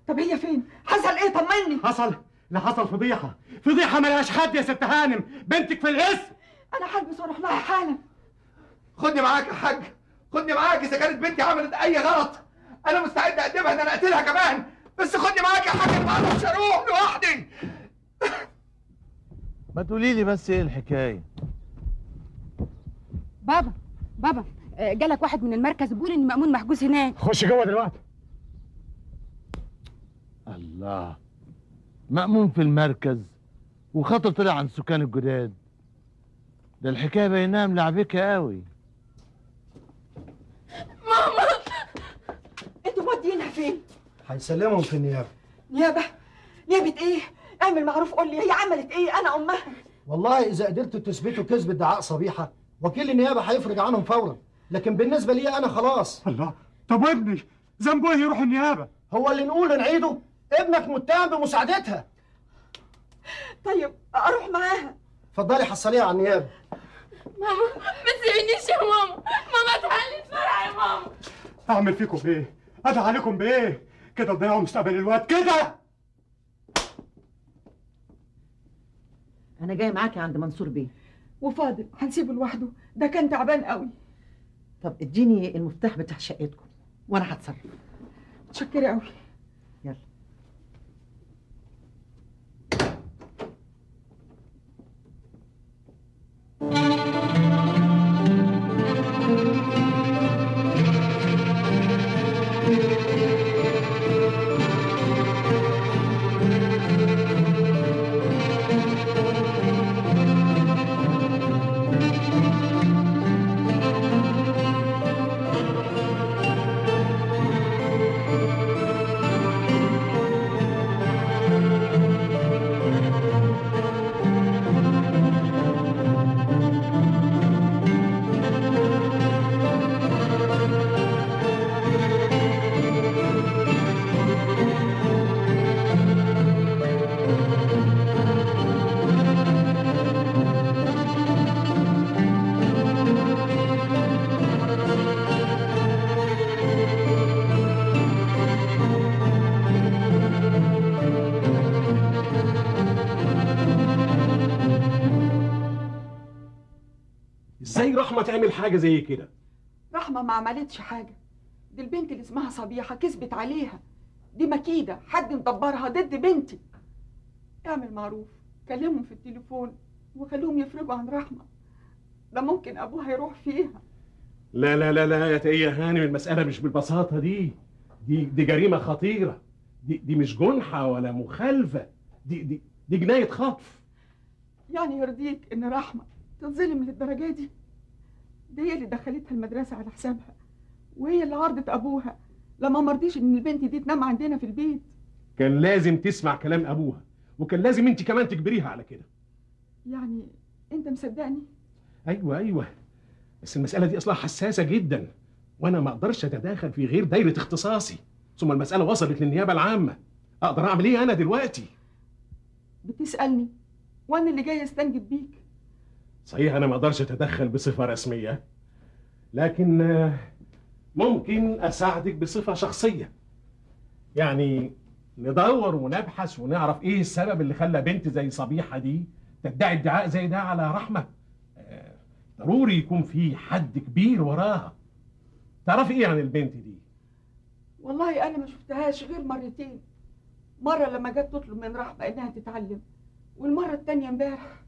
طب هي فين؟ حصل ايه؟ طمني. حصل فضيحه ملهاش حد يا ست هانم. بنتك في الاسم. انا هلبس واروح لها حالا. خدني معاك يا حاج، خدني معاك. اذا كانت بنتي عملت اي غلط انا مستعد اقدمها ان انا اقتلها كمان، بس خدني معاك يا حاج. انا ما اعرفش اروح لوحدي. ما تقولي لي بس ايه الحكايه؟ بابا جالك واحد من المركز بيقول ان مأمون محجوز هناك. خش جوه دلوقتي. الله، مأمون في المركز وخاطر طلع عن السكان الجداد. ده الحكايه بينها ملعبكه قوي. ماما انتوا مودينها فين؟ هيسلمهم في النيابه. نيابه ايه؟ اعمل معروف قول لي هي عملت ايه؟ انا امها. والله اذا قدرتوا تثبتوا كذب ادعاء صبيحه وكيل النيابه هيفرج عنهم فورا، لكن بالنسبه لي انا خلاص. الله، طب وابني ذنبه ايه يروح النيابه؟ هو اللي نقول نعيده؟ ابنك متهم بمساعدتها. طيب اروح معاها. اتفضلي حصليها على النيابه. ماما ما تسيبنيش يا ماما، اتهلت فرع يا ماما. اعمل فيكم بايه؟ ادعي عليكم بايه؟ كده تضيعوا مستقبل الواد كده. انا جاي معاكي عند منصور بيه. وفاضل هنسيبه لوحده؟ ده كان تعبان قوي. طب اديني المفتاح بتاع شقتكم وانا هتصرف. متشكره قوي. يلا. ازاي رحمه تعمل حاجه زي كده؟ رحمه ما عملتش حاجه، دي البنت اللي اسمها صبيحه كذبت عليها. دي مكيده، حد مدبرها ضد بنتي. اعمل معروف، كلمهم في التليفون وخليهم يفرجوا عن رحمه، ده ممكن ابوها يروح فيها. لا لا لا لا يا تقية هانم، المسألة مش بالبساطة دي جريمة خطيرة. دي مش جنحة ولا مخالفة، دي جناية خطف. يعني يرضيك ان رحمه تتظلم للدرجه دي؟ دي هي اللي دخلتها المدرسه على حسابها، وهي اللي عرضت ابوها لما مرضيش ان البنت دي تنام عندنا في البيت. كان لازم تسمع كلام ابوها، وكان لازم انت كمان تجبريها على كده. يعني انت مصدقني؟ ايوه، بس المسألة دي اصلها حساسة جدا، وانا ما اقدرش اتداخل في غير دايرة اختصاصي. ثم المسألة وصلت للنيابة العامة، اقدر اعمل ايه انا دلوقتي؟ بتسألني وانا اللي جاي استنجد بيك. صحيح انا ما اقدرش اتدخل بصفة رسمية، لكن ممكن اساعدك بصفة شخصية. يعني ندور ونبحث ونعرف ايه السبب اللي خلى بنت زي صبيحة دي تدعي ادعاء زي ده على رحمة. ضروري يكون في حد كبير وراها. تعرفي ايه عن البنت دي؟ والله انا ما شفتهاش غير مرتين، مرة لما جت تطلب من رحمة انها تتعلم، والمرة التانية امبارح.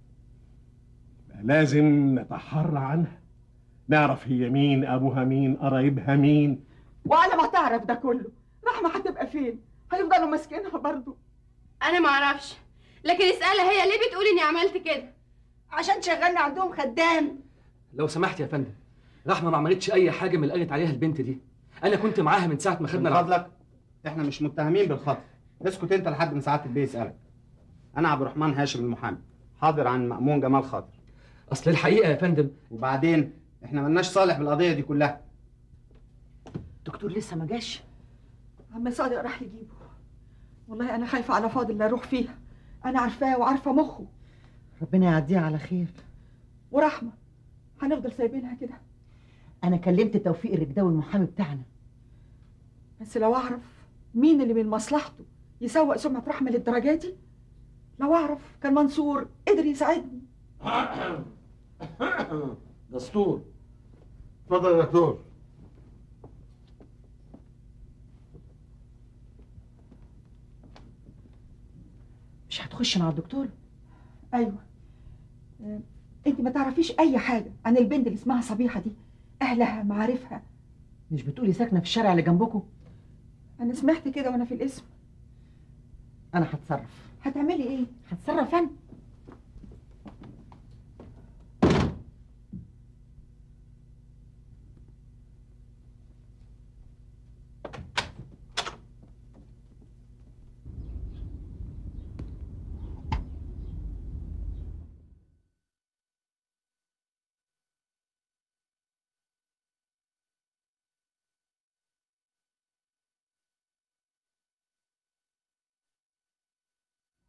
لازم نتحرى عنها، نعرف هي مين، ابوها مين، قرايبها مين. وعلى ما تعرف ده كله رحمة هتبقى فين؟ هيفضلوا ماسكينها برضو؟ انا ما اعرفش، لكن اسالها هي ليه بتقول اني عملت كده؟ عشان شغلني عندهم خدام. لو سمحت يا فندم، رحمه ما عملتش اي حاجه من اللي قالت عليها البنت دي. انا كنت معاها من ساعه ما خدنا من فضلك احنا مش متهمين بالخطف، اسكت انت لحد ما سعاده البيه يسالك. انا عبد الرحمن هاشم المحامي، حاضر عن مأمون جمال خاطر. اصل الحقيقه يا فندم. وبعدين احنا ملناش صالح بالقضيه دي كلها. الدكتور لسه ما جاش؟ عم صادق راح يجيبه. والله انا خايفه على فاضل لا يروح فيها، انا عارفاه وعارفه مخه. ربنا يعديها على خير. ورحمه هنفضل سايبينها كده؟ انا كلمت توفيق الرجداوي المحامي بتاعنا، بس لو اعرف مين اللي من مصلحته يسوق سمعة رحمة للدرجة دي؟ لو أعرف كان منصور قدر يساعدني. دستور. اتفضل يا دكتور. مش هتخش مع الدكتور؟ أيوة. أنت ما تعرفيش أي حاجة عن البنت اللي اسمها صبيحة دي؟ أهلها معارفها؟ مش بتقولي ساكنة في الشارع اللي جنبكم؟ أنا سمعت كده وأنا في القسم. أنا هتصرف. هتعملي إيه؟ هتصرف أنا.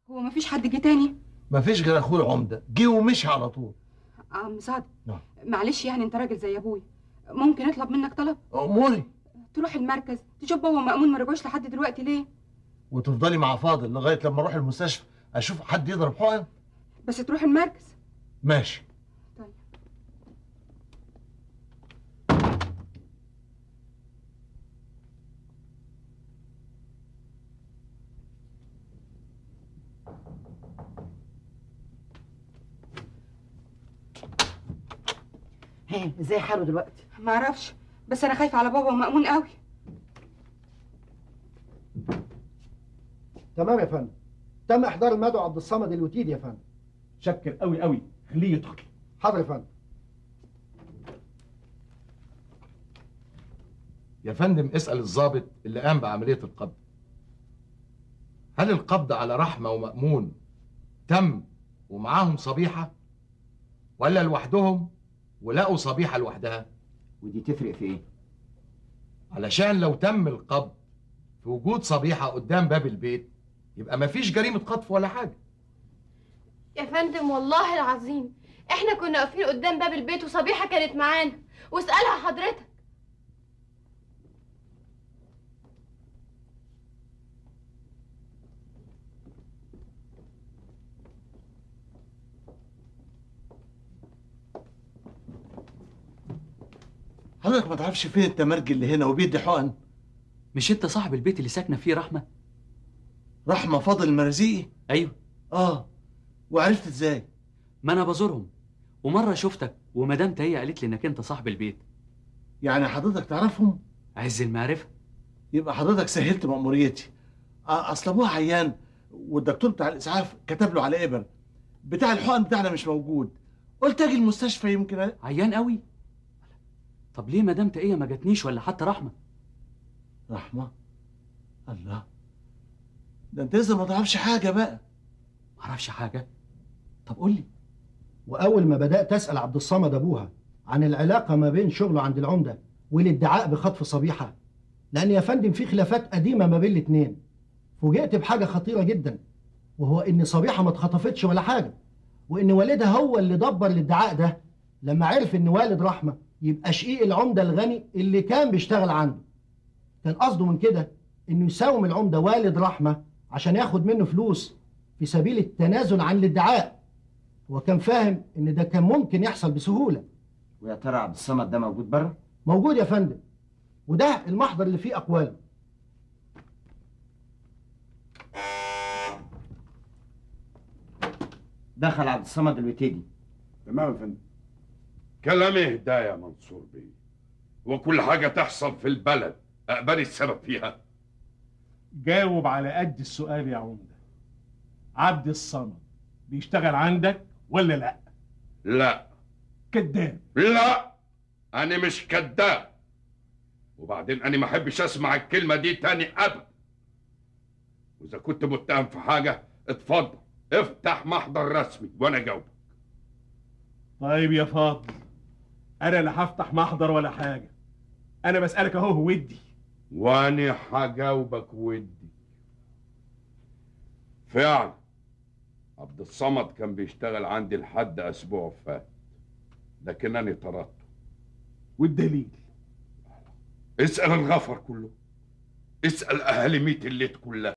هو مفيش حد جه تاني؟ مفيش غير اخوه العمده، جه ومشي على طول. عم صادق. نعم. معلش يعني انت راجل زي ابويا، ممكن اطلب منك طلب؟ اموري. تروح المركز تشوف بابا ومأمون ما رجعوش لحد دلوقتي ليه؟ وتفضلي مع فاضل لغايه لما اروح المستشفى اشوف حد يضرب حقن. بس تروح المركز. ماشي. طيب. ازاي حاله دلوقتي؟ ما اعرفش، بس انا خايفه على بابا ومأمون قوي. تمام يا فندم. تم احضار المدعو عبد الصمد الوتيدي يا فندم. شكر قوي قوي، خليه يدخل. حاضر يا فندم. يا فندم اسأل الضابط اللي قام بعملية القبض. هل القبض على رحمة ومأمون تم ومعاهم صبيحة ولا لوحدهم ولقوا صبيحة لوحدها؟ ودي تفرق في ايه؟ علشان لو تم القبض في وجود صبيحة قدام باب البيت يبقى مفيش جريمة خطف ولا حاجة. يا فندم والله العظيم احنا كنا واقفين قدام باب البيت وصبيحة كانت معانا، واسألها حضرتك. حضرتك ما تعرفش فين التمرجي اللي هنا وبيدي حقن؟ مش انت صاحب البيت اللي ساكنه فيه رحمه؟ رحمه فاضل المرازيقي؟ ايوه. وعرفت ازاي؟ ما انا بزورهم ومره شفتك ومدام تهيأ قالت لي انك انت صاحب البيت. يعني حضرتك تعرفهم؟ عز المعرفه. يبقى حضرتك سهلت مأموريتي. اصل ابوها عيان والدكتور بتاع الاسعاف كتب له على ابر. بتاع الحقن بتاعنا مش موجود. قلت اجي المستشفى يمكن عيان قوي. طب ليه مدام تهيأ ما جاتنيش ولا حتى رحمه؟ رحمه؟ الله، ده انت لسه ما تعرفش حاجه بقى. ما اعرفش حاجه؟ طب قول لي. واول ما بدات اسال عبد الصمد ابوها عن العلاقه ما بين شغله عند العمده والادعاء بخطف صبيحه، لان يا فندم في خلافات قديمه ما بين الاثنين، فوجئت بحاجه خطيره جدا، وهو ان صبيحه ما اتخطفتش ولا حاجه، وان والدها هو اللي دبر الادعاء ده لما عرف ان والد رحمه يبقى شقيق العمده الغني اللي كان بيشتغل عنده. كان قصده من كده انه يساوم العمده والد رحمه عشان ياخد منه فلوس في سبيل التنازل عن الادعاء. هو كان فاهم ان ده كان ممكن يحصل بسهوله. ويا ترى عبد الصمد ده موجود بره؟ موجود يا فندم، وده المحضر اللي فيه اقواله. دخل عبد الصمد الوتيدي. تمام يا فندم. كلام اهدى يا منصور بيه، وكل حاجه تحصل في البلد اقبلي السبب فيها. جاوب على قد السؤال يا عمده. عبد الصمد بيشتغل عندك ولا لا؟ لا. كذاب. لا، انا مش كذاب، وبعدين انا ما احبش اسمع الكلمه دي تاني ابدا. واذا كنت متهم في حاجه اتفضل افتح محضر رسمي وانا اجاوبك. طيب يا فاضل، انا لا هفتح محضر ولا حاجه، انا بسالك اهو ودي. وانا هجاوبك ودي. فعلا عبد الصمد كان بيشتغل عندي لحد اسبوع فات، لكنني طردته. والدليل؟ اسال الغفر كله. اسال اهالي ميت الليت كلها.